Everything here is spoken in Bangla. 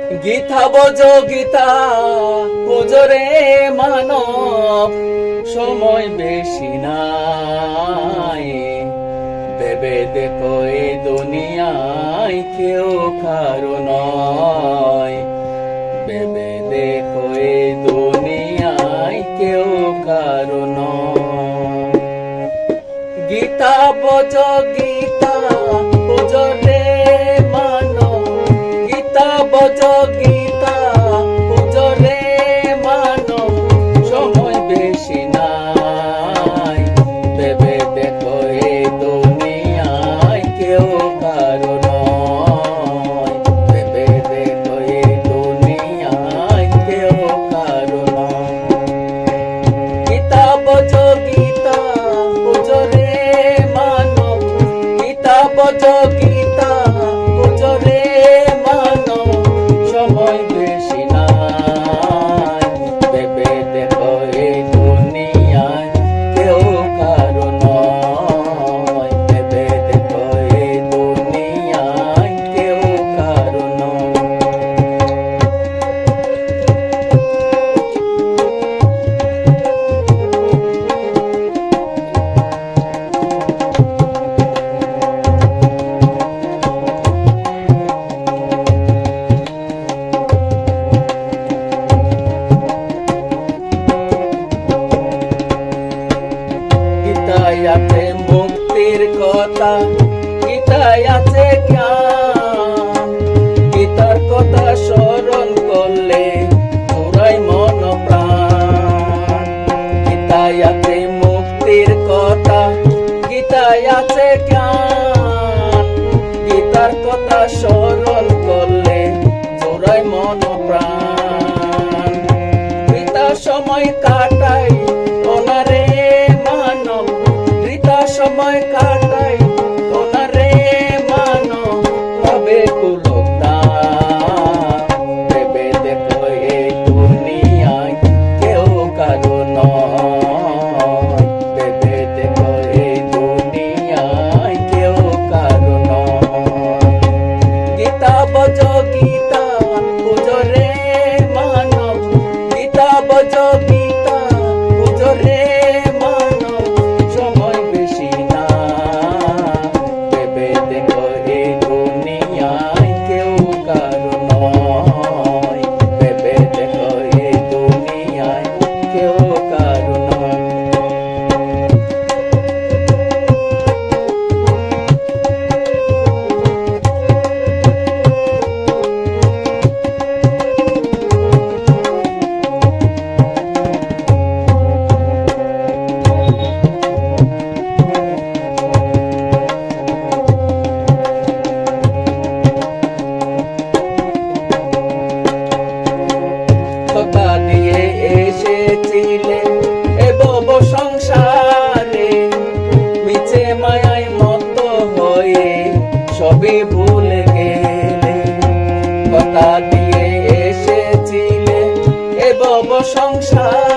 গীতা বজ গীতা পুজোরে মানব, সময় বেশি নাই। ভেবে দেখো এই দুনিয়ায় কেউ কারো নয়। ভেবে দেখো এই দুনিয়ায় কেউ কারো নয়। গীতা বজ গীতা পুজোরে মানব, গীতা বজ গীতা পুজোরে মানব, সময় বেশি নাই। ভেবে দেখো এই দুনিয়ায় কেউ কারো নয়। ভেবে দেখো এই দুনিয়ায় কেউ কারো নয়। গীতা বজ গীতা পুজোরে মানব, গীতা বজ গীতা পুজোরে মানব, সময় বেশি নাই। ভেবে দেখো এই দুনিয়ায় কেউ কারো নয়। ভেবে দেখো এই দুনিয়ায় কেউ কারো নয়। গীতায় আছে মুক্তির কথা, গীতায় আছে জ্ঞান। গীতার কথা স্মরণ করলে জোড়ায় মন প্রাণ। গীতায় আছে মুক্তির কথা, গীতায় আছে জ্ঞান। গীতার কথা স্মরণ করলে জোড়ায় মন প্রাণ। গীতার সময় কাটাই ওনারে মানব, গীতা সময় কাটাই ওনারে মানব, তবে কুলতাম। ভেবে দেখো এই দুনিয়ায় কেউ কারো নয়। ভেবে দেখো এই দুনিয়ায় কেউ কারো নয়। গীতা বজ গীতা পুজোরে মানব, গীতা বজ গীতা পুজোরে মানব, সময় বেশি না। ভেবে দেখো এই দুনিয়ায় কেউ কারো নয়। ভেবে দেখো এই দুনিয়ায় কেউ কারো নয়। কথা দিয়ে এসেছিলে এ ভব সংসারে, মিছে মায়ায় মত হয়ে সবই ভুলে গেলে। কথা দিয়ে এসেছিলে এ ভব সংসারে,